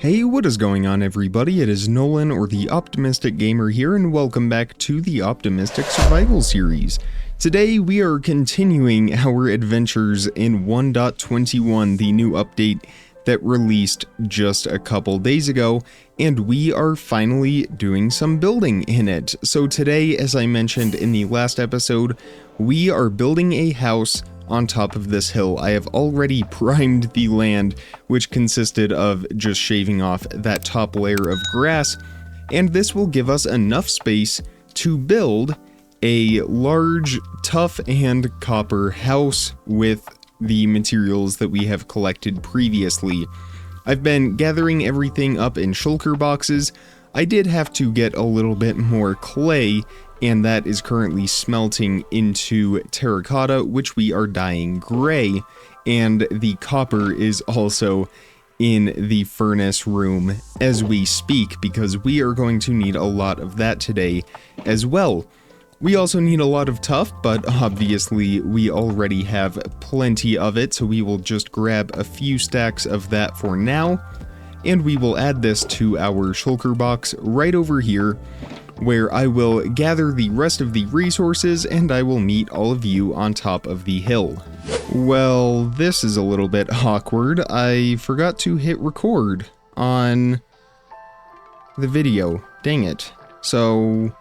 Hey, what is going on everybody? It is Nolan, or the Optimistic Gamer here, and welcome back to the Optimistic Survival Series. Today we are continuing our adventures in 1.21, the new update that released just a couple days ago, and we are finally doing some building in it. So today, as I mentioned in the last episode, we are building a house on top of this hill. I have already primed the land, which consisted of just shaving off that top layer of grass, and this will give us enough space to build a large tuff and copper house with the materials that we have collected previously. I've been gathering everything up in shulker boxes. I did have to get a little bit more clay, and that is currently smelting into terracotta, which we are dyeing gray, and the copper is also in the furnace room as we speak, because we are going to need a lot of that today as well. We also need a lot of tuff, but obviously we already have plenty of it, so we will just grab a few stacks of that for now, and we will add this to our shulker box right over here, where I will gather the rest of the resources and I will meet all of you on top of the hill. Well, this is a little bit awkward. I forgot to hit record on the video. Dang it. So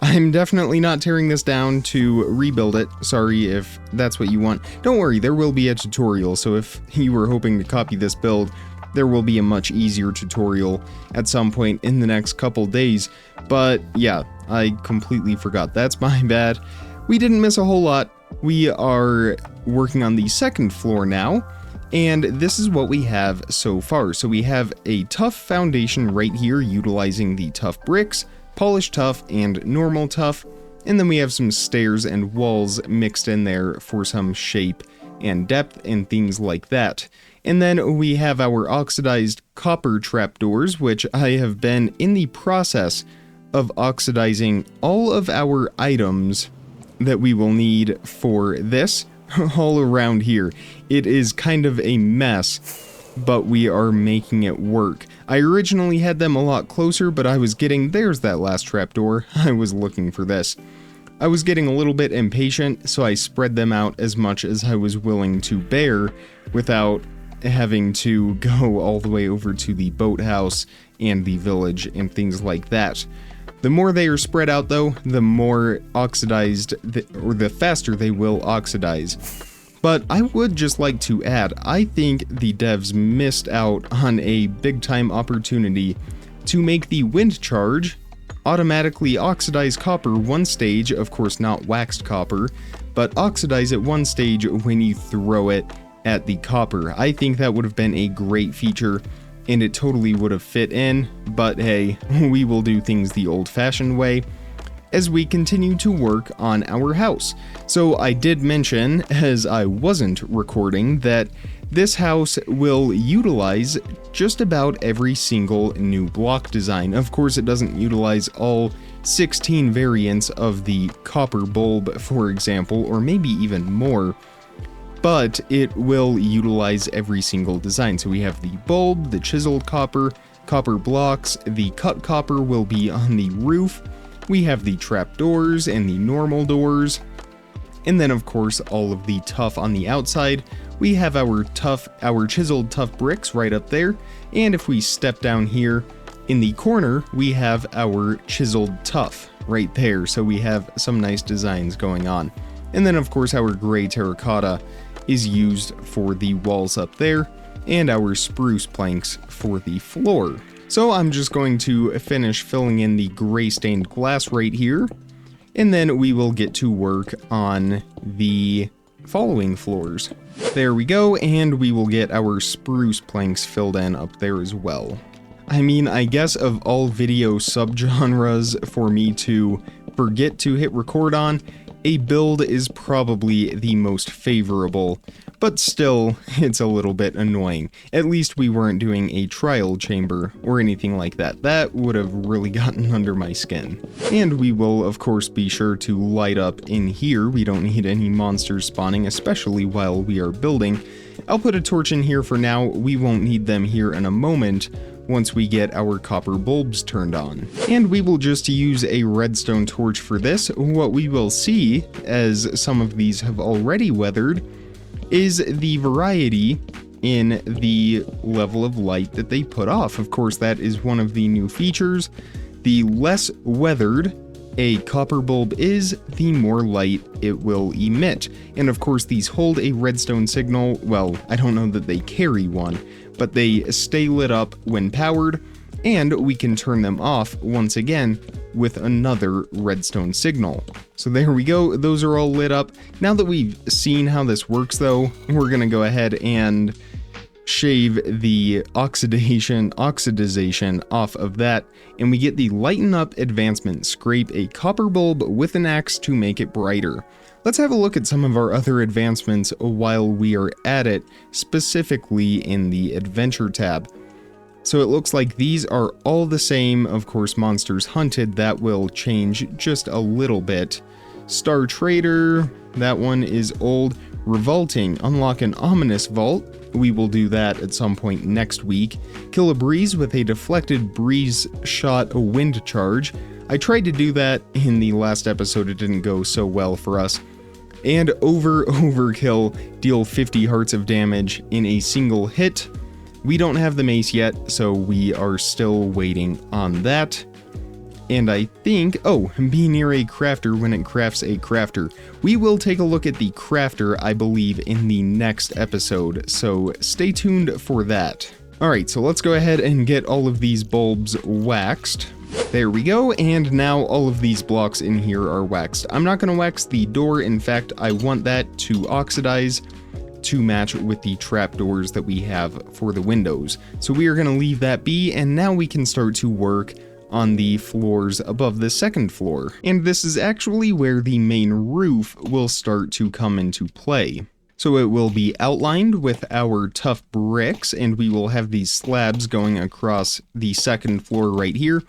I'm definitely not tearing this down to rebuild it. Sorry if that's what you want. Don't worry, there will be a tutorial, so if you were hoping to copy this build, there will be a much easier tutorial at some point in the next couple days. But yeah, I completely forgot. That's my bad. We didn't miss a whole lot. We are working on the second floor now, and this is what we have so far. So we have a tuff foundation right here, utilizing the tuff bricks, polished tuff, and normal tuff. And then we have some stairs and walls mixed in there for some shape and depth and things like that. And then we have our oxidized copper trapdoors, which I have been in the process of oxidizing all of our items that we will need for this all around here. It is kind of a mess, but we are making it work. I originally had them a lot closer, but I was getting, there's that last trapdoor. I was looking for this. I was getting a little bit impatient, so I spread them out as much as I was willing to bear without having to go all the way over to the boathouse and the village and things like that. The more they are spread out though, the more oxidized, or the faster they will oxidize. But I would just like to add, I think the devs missed out on a big time opportunity to make the wind charge automatically oxidize copper one stage, of course not waxed copper, but oxidize it one stage when you throw it at the copper. I think that would have been a great feature, and it totally would have fit in, but hey, we will do things the old-fashioned way as we continue to work on our house. So I did mention, as I wasn't recording, that this house will utilize just about every single new block design. Of course, it doesn't utilize all 16 variants of the copper bulb, for example, or maybe even more, but it will utilize every single design. So we have the bulb, the chiseled copper, copper blocks, the cut copper will be on the roof, we have the trapdoors and the normal doors, and then of course all of the tuff on the outside. We have our chiseled tuff bricks right up there, and if we step down here in the corner, we have our chiseled tuff right there, so we have some nice designs going on. And then of course our gray terracotta is used for the walls up there, and our spruce planks for the floor. So I'm just going to finish filling in the gray stained glass right here, and then we will get to work on the following floors. There we go, and we will get our spruce planks filled in up there as well. I mean, I guess of all video subgenres for me to forget to hit record on, a build is probably the most favorable, but still, it's a little bit annoying. At least we weren't doing a trial chamber or anything like that. That would have really gotten under my skin. And we will, of course, be sure to light up in here. We don't need any monsters spawning, especially while we are building. I'll put a torch in here for now. We won't need them here in a moment, once we get our copper bulbs turned on. And we will just use a redstone torch for this. What we will see, as some of these have already weathered, is the variety in the level of light that they put off. Of course, that is one of the new features. The less weathered a copper bulb is, the more light it will emit. And of course, these hold a redstone signal. Well, I don't know that they carry one, but they stay lit up when powered, and we can turn them off once again with another redstone signal. So there we go, those are all lit up. Now that we've seen how this works though, we're gonna go ahead and shave the oxidization off of that, and we get the lighten up advancement. Scrape a copper bulb with an axe to make it brighter. Let's have a look at some of our other advancements while we are at it, specifically in the adventure tab. So it looks like these are all the same. Of course, monsters hunted, that will change just a little bit. Star Trader, that one is old. Revolting, unlock an ominous vault. We will do that at some point next week. Kill a breeze with a deflected breeze shot, a wind charge. I tried to do that in the last episode, it didn't go so well for us. And overkill, deal 50 hearts of damage in a single hit. We don't have the mace yet, so we are still waiting on that. And I think, be near a crafter when it crafts a crafter. We will take a look at the crafter, I believe, in the next episode, so stay tuned for that. Alright, so let's go ahead and get all of these bulbs waxed. There we go, and now all of these blocks in here are waxed. I'm not going to wax the door, in fact, I want that to oxidize to match with the trapdoors that we have for the windows. So we are going to leave that be, and now we can start to work on the floors above the second floor. And this is actually where the main roof will start to come into play. So it will be outlined with our Tuff bricks, and we will have these slabs going across the second floor right here.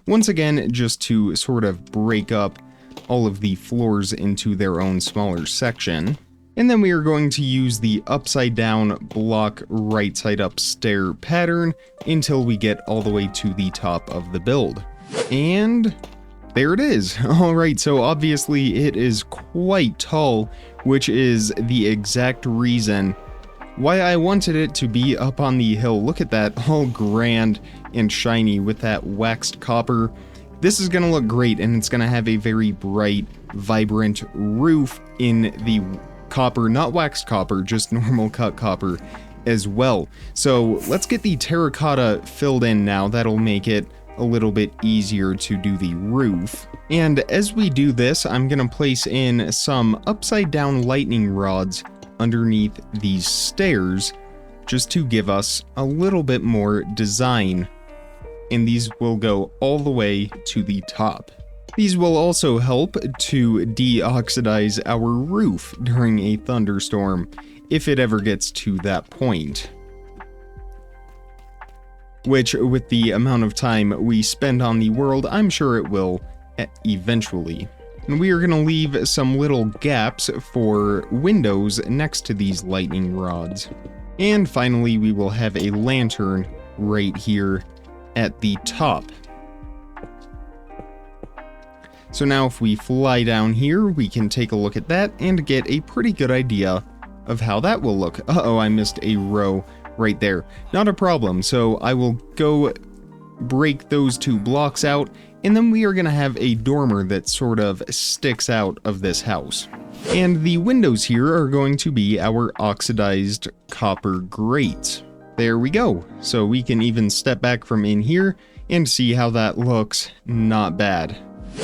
Once again, just to sort of break up all of the floors into their own smaller section. And then we are going to use the upside down block right side up stair pattern until we get all the way to the top of the build. And there it is. Alright, so obviously it is quite tall, which is the exact reason why I wanted it to be up on the hill. Look at that, all grand and shiny with that waxed copper. This is going to look great, and it's going to have a very bright, vibrant roof in the copper, not waxed copper, just normal cut copper as well. So let's get the terracotta filled in now. That'll make it a little bit easier to do the roof. And as we do this, I'm going to place in some upside down lightning rods underneath these stairs just to give us a little bit more design. And these will go all the way to the top. These will also help to deoxidize our roof during a thunderstorm, if it ever gets to that point. Which, with the amount of time we spend on the world, I'm sure it will eventually. And we are going to leave some little gaps for windows next to these lightning rods. And finally, we will have a lantern right here at the top. So now if we fly down here, we can take a look at that and get a pretty good idea of how that will look. Uh-oh, I missed a row right there. Not a problem, so I will go break those two blocks out, and then we are going to have a dormer that sort of sticks out of this house. And the windows here are going to be our oxidized copper grates. There we go. So we can even step back from in here and see how that looks. Not bad.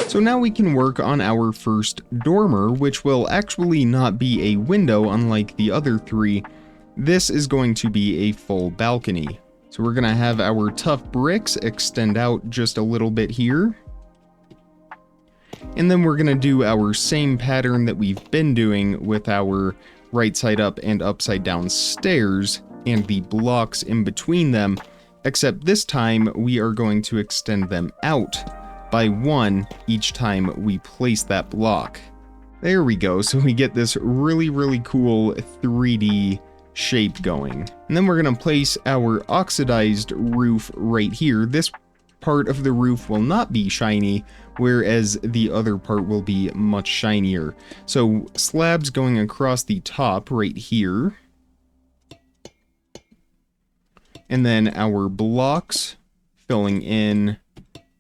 So now we can work on our first dormer, which will actually not be a window unlike the other three. This is going to be a full balcony. So we're going to have our Tuff bricks extend out just a little bit here. And then we're going to do our same pattern that we've been doing with our right side up and upside down stairs and the blocks in between them, except this time we are going to extend them out by one each time we place that block. There we go, so we get this really cool 3D shape going. And then we're going to place our oxidized roof right here. This part of the roof will not be shiny, whereas the other part will be much shinier. So slabs going across the top right here. And then our blocks filling in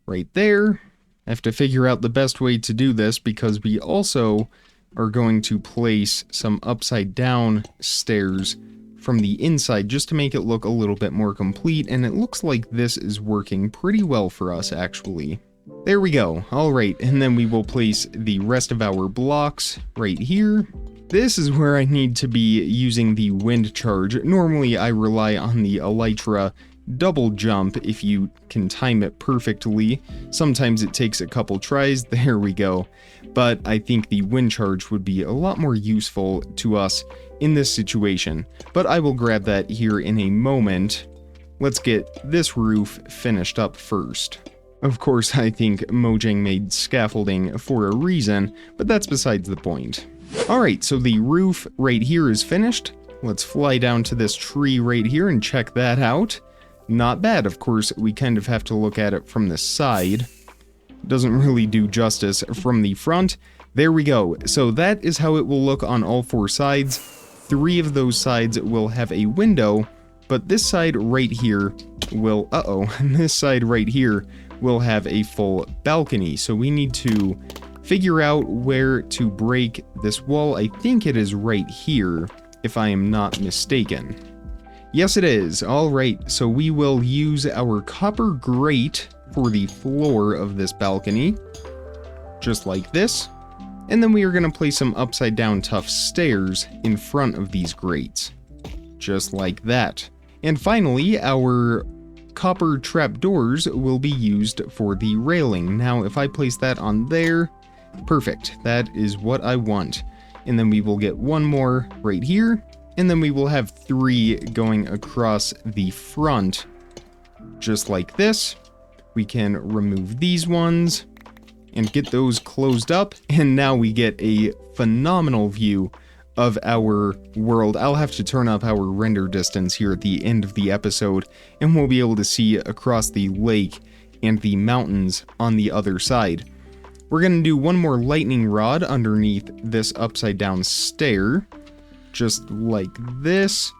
right there. I have to figure out the best way to do this because we also are going to place some upside down stairs from the inside just to make it look a little bit more complete, and it looks like this is working pretty well for us actually. There we go. Alright, and then we will place the rest of our blocks right here. This is where I need to be using the wind charge. Normally I rely on the elytra double jump if you can time it perfectly. Sometimes it takes a couple tries. There we go. But I think the wind charge would be a lot more useful to us in this situation. But I will grab that here in a moment. Let's get this roof finished up first. Of course, I think Mojang made scaffolding for a reason, but that's besides the point. Alright, so the roof right here is finished. Let's fly down to this tree right here and check that out. Not bad. Of course, we kind of have to look at it from the side. Doesn't really do justice from the front. There we go. So that is how it will look on all four sides. 3 of those sides will have a window, but this side right here will, this side right here will have a full balcony. So we need to figure out where to break this wall. I think it is right here, if I am not mistaken. Yes, it is. Alright, so we will use our copper grate for the floor of this balcony, just like this. And then we are going to place some upside down Tuff stairs in front of these grates, just like that. And finally, our copper trapdoors will be used for the railing. Now, if I place that on there, perfect. That is what I want. And then we will get one more right here. And then we will have 3 going across the front, just like this. We can remove these ones and get those closed up. And now we get a phenomenal view of our world. I'll have to turn up our render distance here at the end of the episode, and we'll be able to see across the lake and the mountains on the other side. We're going to do one more lightning rod underneath this upside down stair, just like this.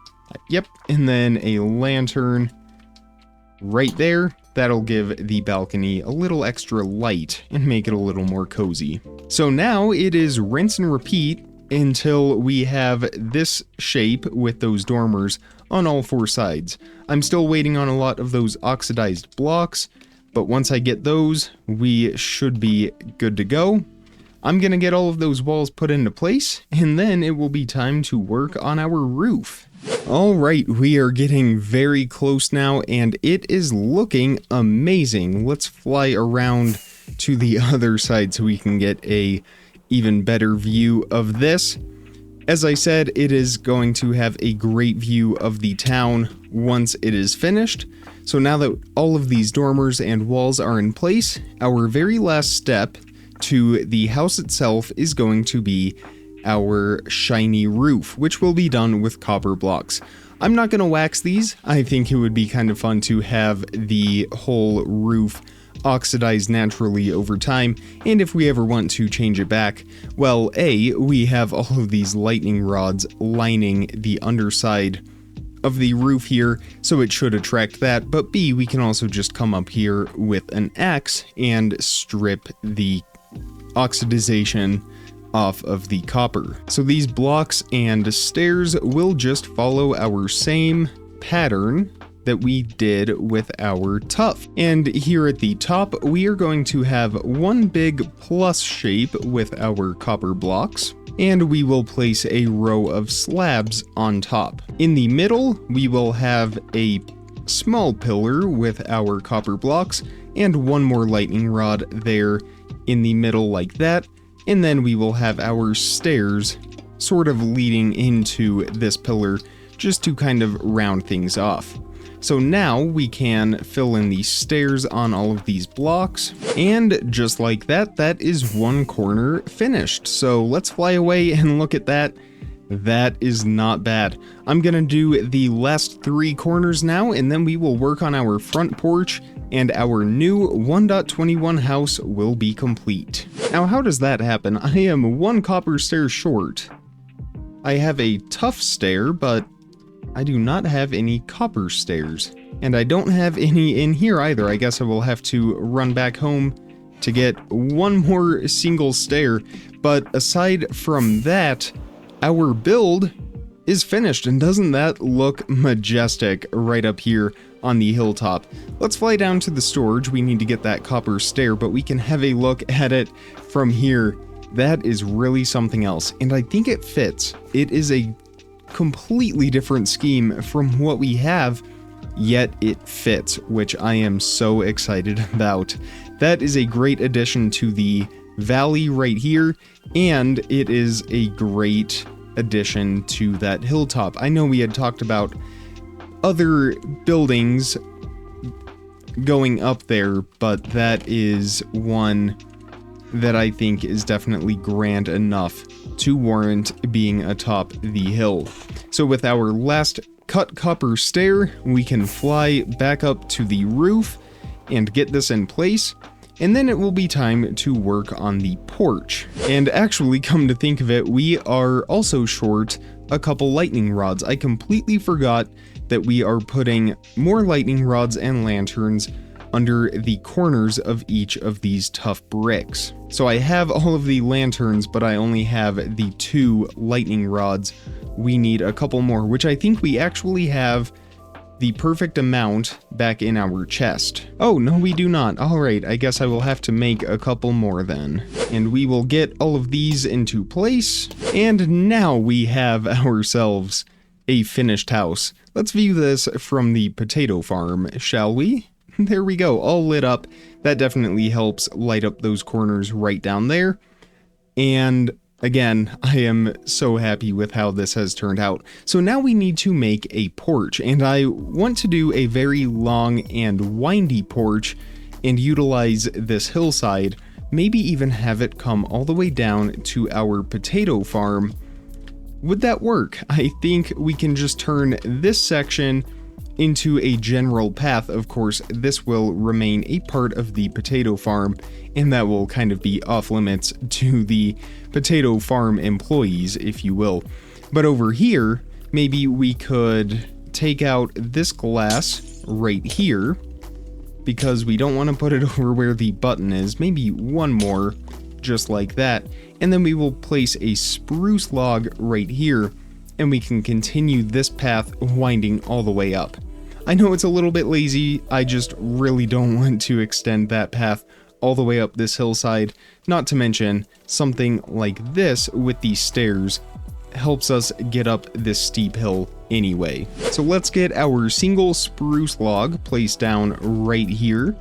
Yep, and then a lantern right there. That'll give the balcony a little extra light and make it a little more cozy. So now it is rinse and repeat until we have this shape with those dormers on all 4 sides. I'm still waiting on a lot of those oxidized blocks, but once I get those, we should be good to go. I'm gonna get all of those walls put into place, and then it will be time to work on our roof. Alright, we are getting very close now, and it is looking amazing. Let's fly around to the other side so we can get a even better view of this. As I said, it is going to have a great view of the town once it is finished. So now that all of these dormers and walls are in place, our very last step to the house itself is going to be our shiny roof, which will be done with copper blocks. I'm not going to wax these. I think it would be kind of fun to have the whole roof oxidize naturally over time, and if we ever want to change it back, well, A, we have all of these lightning rods lining the underside of the roof here, so it should attract that, but B, we can also just come up here with an axe and strip the oxidization off of the copper. So these blocks and stairs will just follow our same pattern that we did with our Tuff. And here at the top, we are going to have one big plus shape with our copper blocks, and we will place a row of slabs on top. In the middle, we will have a small pillar with our copper blocks, and one more lightning rod there in the middle like that, and then we will have our stairs sort of leading into this pillar just to kind of round things off. So now we can fill in the stairs on all of these blocks, and just like that, that is one corner finished. So let's fly away and look at that. That is not bad. I'm gonna do the last 3 corners now, and then we will work on our front porch, and our new 1.21 house will be complete. Now, how does that happen? I am 1 copper stair short. I have a Tuff stair, but I do not have any copper stairs. And I don't have any in here either. I guess I will have to run back home to get 1 more single stair. But aside from that, our build is finished, and doesn't that look majestic right up here on the hilltop? Let's fly down to the storage. We need to get that copper stair, but we can have a look at it from here. That is really something else, and I think it fits. It is a completely different scheme from what we have, yet it fits, which I am so excited about. That is a great addition to the valley right here, and it is a great addition to that hilltop. I know we had talked about other buildings going up there, but that is one that I think is definitely grand enough to warrant being atop the hill. So with our last cut copper stair, we can fly back up to the roof and get this in place, and then it will be time to work on the porch. And actually, come to think of it, we are also short a couple lightning rods. I completely forgot that we are putting more lightning rods and lanterns under the corners of each of these Tuff bricks. So I have all of the lanterns, but I only have the 2 lightning rods. We need a couple more, which I think we actually have the perfect amount back in our chest. Oh, no, we do not. All right, I guess I will have to make a couple more then. And we will get all of these into place. And now we have ourselves a finished house. Let's view this from the potato farm, shall we? There we go, all lit up. That definitely helps light up those corners right down there. And again, I am so happy with how this has turned out. So now we need to make a porch, and I want to do a very long and windy porch and utilize this hillside, maybe even have it come all the way down to our potato farm. Would that work? I think we can just turn this section into a general path. Of course, this will remain a part of the potato farm, and that will kind of be off limits to the potato farm employees, if you will. But over here, maybe we could take out this glass right here, because we don't want to put it over where the button is. Maybe 1 more, just like that. And then we will place a spruce log right here, and we can continue this path winding all the way up. I know it's a little bit lazy, I just really don't want to extend that path all the way up this hillside, not to mention something like this with these stairs helps us get up this steep hill anyway. So let's get our single spruce log placed down right here.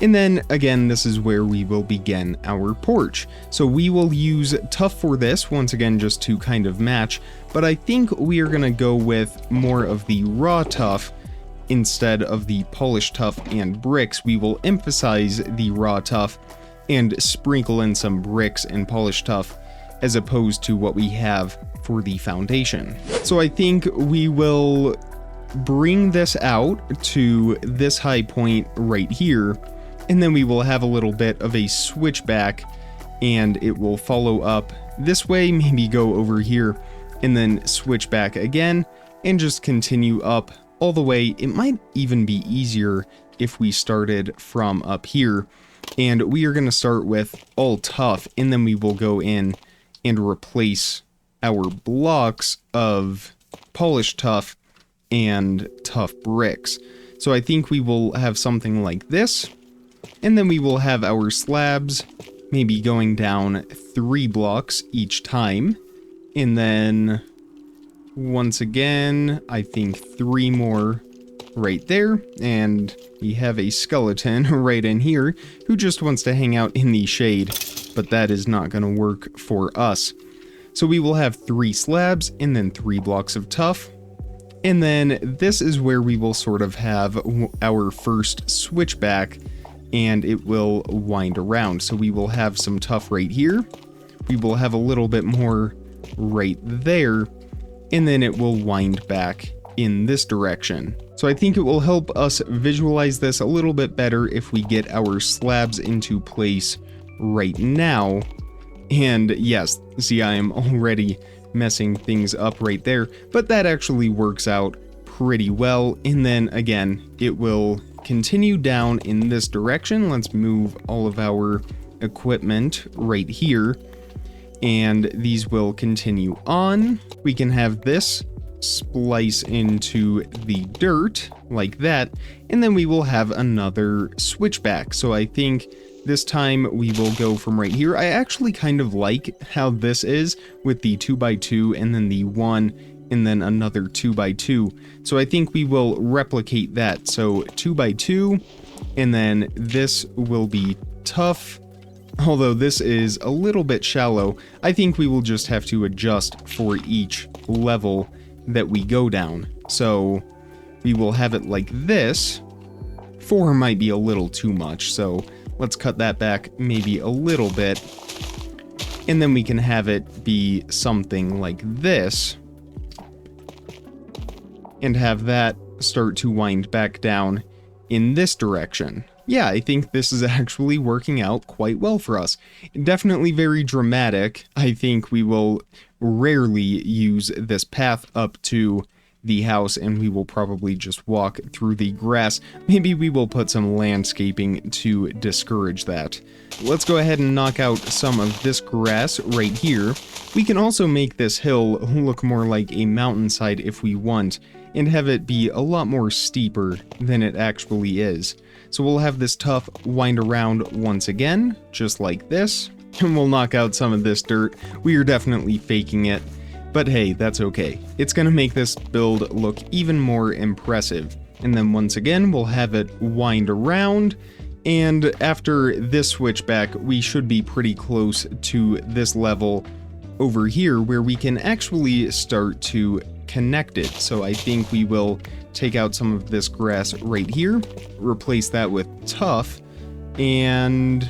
And then again, this is where we will begin our porch. So we will use Tuff for this, once again, just to kind of match, but I think we are gonna go with more of the raw Tuff instead of the polished Tuff and bricks. We will emphasize the raw Tuff and sprinkle in some bricks and polished Tuff as opposed to what we have for the foundation. So I think we will bring this out to this high point right here, and then we will have a little bit of a switchback, and it will follow up this way, maybe go over here, and then switch back again, and just continue up all the way. It might even be easier if we started from up here, and we are going to start with all Tuff, and then we will go in and replace our blocks of polished Tuff and Tuff bricks. So I think we will have something like this. And then we will have our slabs maybe going down 3 blocks each time. And then once again, I think 3 more right there. And we have a skeleton right in here who just wants to hang out in the shade, but that is not going to work for us. So we will have 3 slabs and then 3 blocks of Tuff. And then this is where we will sort of have our first switchback, and it will wind around. So we will have some Tuff right here. We will have a little bit more right there. and then it will wind back in this direction. So I think it will help us visualize this a little bit better if we get our slabs into place right now. And yes, see, I am already messing things up right there, but that actually works out pretty well. And then again, it will continue down in this direction. Let's move all of our equipment right here, and these will continue on. We can have this splice into the dirt like that, and then we will have another switchback. So I think this time we will go from right here. I actually kind of like how this is with the 2x2 and then the 1 and then another 2x2. So I think we will replicate that. So 2x2, and then this will be Tuff. Although this is a little bit shallow, I think we will just have to adjust for each level that we go down. So we will have it like this. 4 might be a little too much, so let's cut that back maybe a little bit. And then we can have it be something like this, and have that start to wind back down in this direction. Yeah, I think this is actually working out quite well for us. Definitely very dramatic. I think we will rarely use this path up to the house, and we will probably just walk through the grass. Maybe we will put some landscaping to discourage that. Let's go ahead and knock out some of this grass right here. We can also make this hill look more like a mountainside if we want, and have it be a lot more steeper than it actually is. So we'll have this Tuff wind around once again, just like this, and we'll knock out some of this dirt. We are definitely faking it, but hey, that's okay. It's gonna make this build look even more impressive. And then once again, we'll have it wind around, and after this switchback, we should be pretty close to this level over here where we can actually start to connect it. So I think we will take out some of this grass right here, replace that with Tuff, and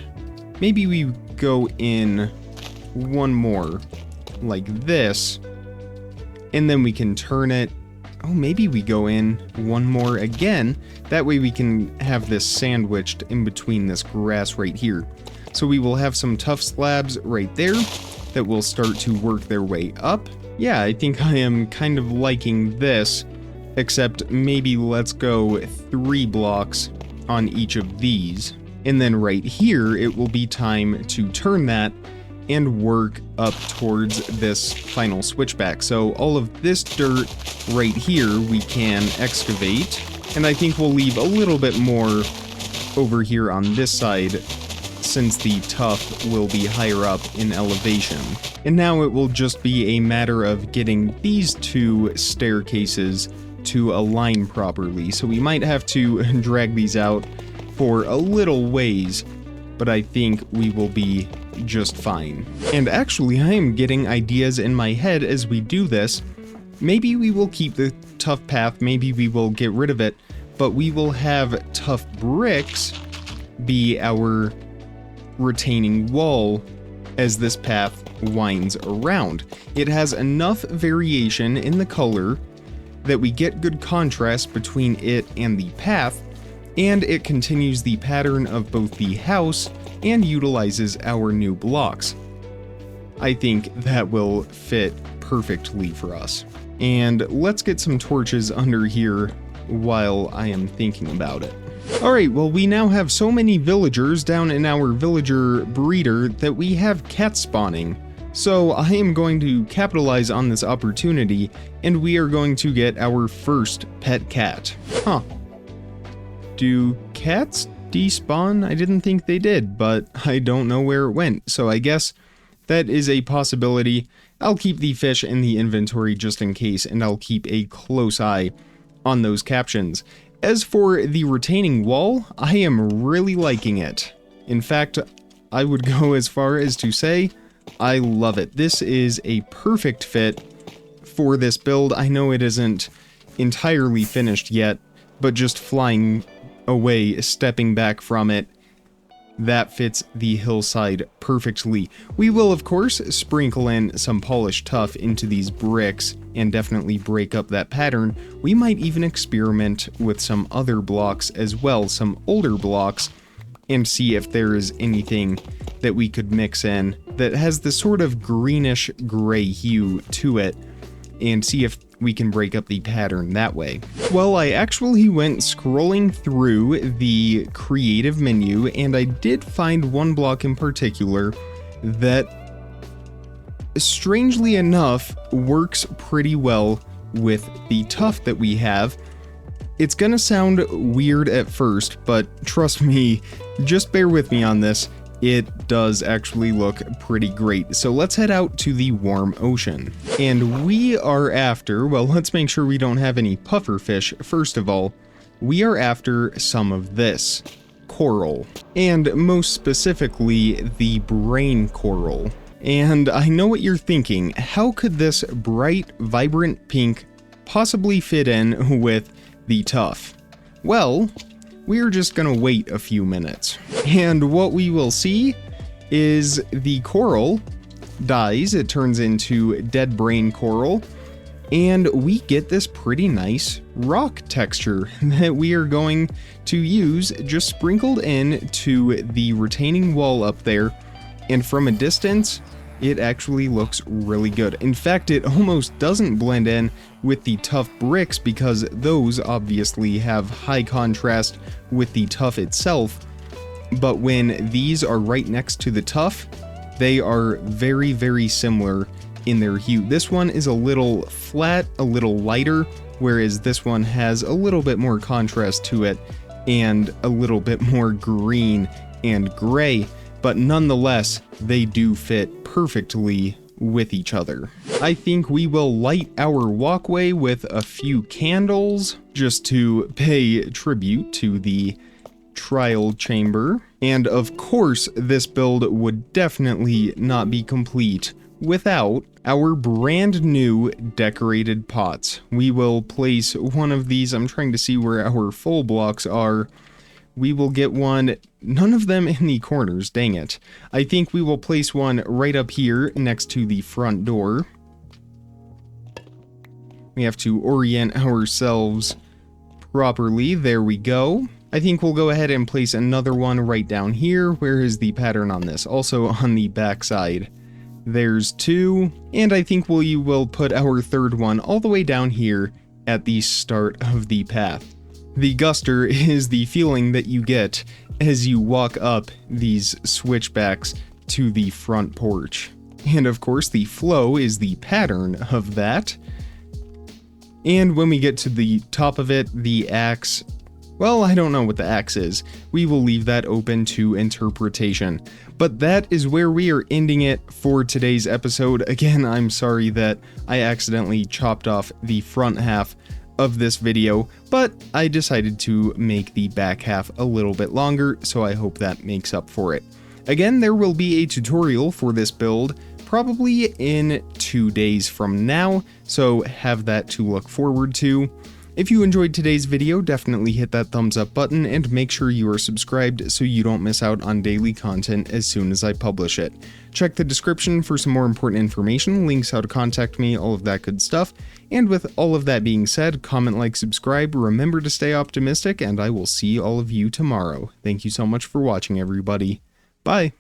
maybe we go in one more like this, and then we can turn it. Oh, maybe we go in one more again. That way we can have this sandwiched in between this grass right here. So we will have some Tuff slabs right there that will start to work their way up. Yeah, I think I am kind of liking this, except maybe let's go 3 blocks on each of these. And then right here, it will be time to turn that and work up towards this final switchback. So all of this dirt right here we can excavate, and I think we'll leave a little bit more over here on this side, since the Tuff will be higher up in elevation. And now it will just be a matter of getting these 2 staircases to align properly. So we might have to drag these out for a little ways, but I think we will be just fine. And actually, I am getting ideas in my head as we do this. Maybe we will keep the Tuff path, maybe we will get rid of it, but we will have Tuff bricks be our retaining wall as this path winds around. It has enough variation in the color that we get good contrast between it and the path, and it continues the pattern of both the house and utilizes our new blocks. I think that will fit perfectly for us. And let's get some torches under here while I am thinking about it. Alright, well, we now have so many villagers down in our villager breeder that we have cats spawning. So I am going to capitalize on this opportunity, and we are going to get our first pet cat. Huh. Do cats despawn? I didn't think they did, but I don't know where it went, so I guess that is a possibility. I'll keep the fish in the inventory just in case, and I'll keep a close eye on those captions. As for the retaining wall, I am really liking it. In fact, I would go as far as to say, I love it. This is a perfect fit for this build. I know it isn't entirely finished yet, but just flying away, stepping back from it, that fits the hillside perfectly. We will, of course, sprinkle in some polished tuff into these bricks and definitely break up that pattern. We might even experiment with some other blocks as well, some older blocks, and see if there is anything that we could mix in that has this sort of greenish gray hue to it, and see if we can break up the pattern that way. Well, I actually went scrolling through the creative menu, and I did find one block in particular that, strangely enough, works pretty well with the tuff that we have. It's gonna sound weird at first, but trust me, just bear with me on this. It does actually look pretty great. So let's head out to the warm ocean. And we are after, well, let's make sure we don't have any puffer fish. First of all, we are after some of this coral, and most specifically the brain coral. And I know what you're thinking. How could this bright, vibrant pink possibly fit in with the tuff? Well, we're just gonna wait a few minutes. And what we will see is the coral dies, it turns into dead brain coral, and we get this pretty nice rock texture that we are going to use just sprinkled in to the retaining wall up there, and from a distance, it actually looks really good. In fact, it almost doesn't blend in with the tuff bricks because those obviously have high contrast with the tuff itself. But when these are right next to the tuff, they are very, very similar in their hue. This one is a little flat, a little lighter, whereas this one has a little bit more contrast to it and a little bit more green and gray. But nonetheless, they do fit perfectly with each other. I think we will light our walkway with a few candles just to pay tribute to the trial chamber. And of course, this build would definitely not be complete without our brand new decorated pots. We will place one of these. I'm trying to see where our full blocks are. We will get one, none of them in the corners, dang it. I think we will place one right up here next to the front door. We have to orient ourselves properly, there we go. I think we'll go ahead and place another one right down here. Where is the pattern on this? Also on the back side. There's two, and I think we will put our third one all the way down here at the start of the path. The guster is the feeling that you get as you walk up these switchbacks to the front porch. And of course, the flow is the pattern of that. And when we get to the top of it, the axe, well, I don't know what the axe is. We will leave that open to interpretation. But that is where we are ending it for today's episode. Again, I'm sorry that I accidentally chopped off the front half of this video, but I decided to make the back half a little bit longer, so I hope that makes up for it. Again, there will be a tutorial for this build probably in 2 days from now, so have that to look forward to. If you enjoyed today's video, definitely hit that thumbs up button and make sure you are subscribed so you don't miss out on daily content as soon as I publish it. Check the description for some more important information, links how to contact me, all of that good stuff. And with all of that being said, comment, like, subscribe, remember to stay optimistic, and I will see all of you tomorrow. Thank you so much for watching, everybody. Bye!